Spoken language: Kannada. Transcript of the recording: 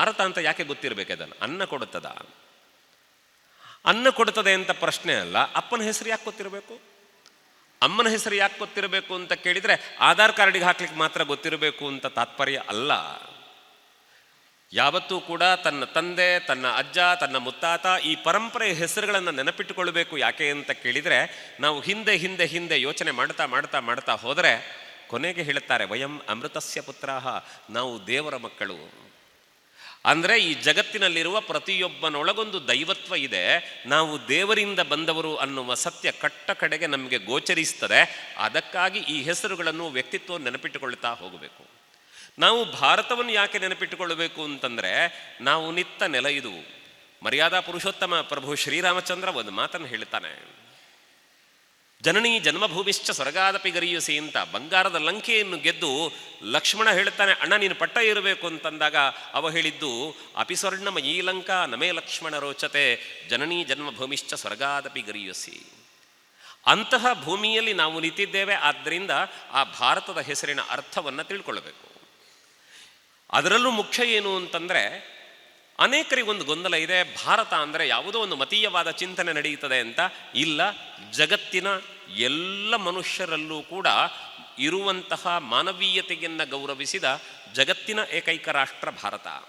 ಭಾರತ ಅಂತ ಯಾಕೆ ಗೊತ್ತಿರಬೇಕು? ಅದನ್ನು ಅನ್ನ ಕೊಡುತ್ತದ? ಅನ್ನ ಕೊಡುತ್ತದೆ ಅಂತ ಪ್ರಶ್ನೆ ಅಲ್ಲ. ಅಪ್ಪನ ಹೆಸರು ಯಾಕೆ ಗೊತ್ತಿರಬೇಕು? ಅಮ್ಮನ ಹೆಸರು ಯಾಕೆ ಗೊತ್ತಿರಬೇಕು ಅಂತ ಕೇಳಿದರೆ ಆಧಾರ್ ಕಾರ್ಡಿಗೆ ಹಾಕ್ಲಿಕ್ಕೆ ಮಾತ್ರ ಗೊತ್ತಿರಬೇಕು ಅಂತ ತಾತ್ಪರ್ಯ ಅಲ್ಲ. ಯಾವತ್ತೂ ಕೂಡ ತನ್ನ ತಂದೆ, ತನ್ನ ಅಜ್ಜ, ತನ್ನ ಮುತ್ತಾತ ಈ ಪರಂಪರೆಯ ಹೆಸರುಗಳನ್ನು ನೆನಪಿಟ್ಟುಕೊಳ್ಬೇಕು. ಯಾಕೆ ಅಂತ ಕೇಳಿದರೆ ನಾವು ಹಿಂದೆ ಹಿಂದೆ ಹಿಂದೆ ಯೋಚನೆ ಮಾಡ್ತಾ ಮಾಡ್ತಾ ಮಾಡ್ತಾ ಹೋದರೆ ಕೊನೆಗೆ ಹೇಳುತ್ತಾರೆ, ವಯಂ ಅಮೃತಸ್ಯ ಪುತ್ರಾಹ, ನಾವು ದೇವರ ಮಕ್ಕಳು. ಅಂದರೆ ಈ ಜಗತ್ತಿನಲ್ಲಿರುವ ಪ್ರತಿಯೊಬ್ಬನೊಳಗೊಂದು ದೈವತ್ವ ಇದೆ, ನಾವು ದೇವರಿಂದ ಬಂದವರು ಅನ್ನುವ ಸತ್ಯ ಕಟ್ಟ ಕಡೆಗೆ ನಮಗೆ ಗೋಚರಿಸ್ತದೆ. ಅದಕ್ಕಾಗಿ ಈ ಹೆಸರುಗಳನ್ನು, ವ್ಯಕ್ತಿತ್ವ ನೆನಪಿಟ್ಟುಕೊಳ್ತಾ ಹೋಗಬೇಕು. ನಾವು ಭಾರತವನ್ನು ಯಾಕೆ ನೆನಪಿಟ್ಟುಕೊಳ್ಳಬೇಕು ಅಂತಂದರೆ, ನಾವು ನಿತ್ತ ನೆಲ ಇದು. ಮರ್ಯಾದಾ ಪುರುಷೋತ್ತಮ ಪ್ರಭು ಶ್ರೀರಾಮಚಂದ್ರ ಒಂದು ಮಾತನ್ನು ಹೇಳ್ತಾನೆ, ಜನನೀ ಜನ್ಮಭೂಮಿಶ್ಚ ಸ್ವರ್ಗಾದಪಿ ಗರಿಯುಸಿ ಅಂತ. ಬಂಗಾರದ ಲಂಕೆಯನ್ನು ಗೆದ್ದು ಲಕ್ಷ್ಮಣ ಹೇಳ್ತಾನೆ, ಅಣ್ಣ ನೀನು ಪಟ್ಟ ಇರಬೇಕು ಅಂತಂದಾಗ ಅವ ಹೇಳಿದ್ದು, ಅಪಿ ಸ್ವರ್ಣಮಯೀ ಲಂಕಾ ನಮೇ ಲಕ್ಷ್ಮಣ ರೋಚತೆ ಜನನೀ ಜನ್ಮಭೂಮಿಶ್ಚ ಸ್ವರ್ಗಾದಪಿ ಗರಿಯುಸಿ. ಅಂತಹ ಭೂಮಿಯಲ್ಲಿ ನಾವು ನಿಂತಿದ್ದೇವೆ. ಆದ್ದರಿಂದ ಆ ಭಾರತದ ಹೆಸರಿನ ಅರ್ಥವನ್ನು ತಿಳ್ಕೊಳ್ಬೇಕು. ಅದರಲ್ಲೂ ಮುಖ್ಯ ಏನು ಅಂತಂದರೆ, ಅನೇಕರಿಗೊಂದು ಗೊಂದಲ ಇದೆ, ಭಾರತ ಅಂದರೆ ಯಾವುದೋ ಒಂದು ಮತೀಯವಾದ ಚಿಂತನೆ ನಡೆಯುತ್ತದೆ ಅಂತ. ಇಲ್ಲ, ಜಗತ್ತಿನ ಎಲ್ಲ ಮನುಷ್ಯರಲ್ಲೂ ಕೂಡ ಇರುವಂತಹ ಮಾನವೀಯತೆಯನ್ನು ಗೌರವಿಸಿದ ಜಗತ್ತಿನ ಏಕೈಕ ರಾಷ್ಟ್ರ ಭಾರತ.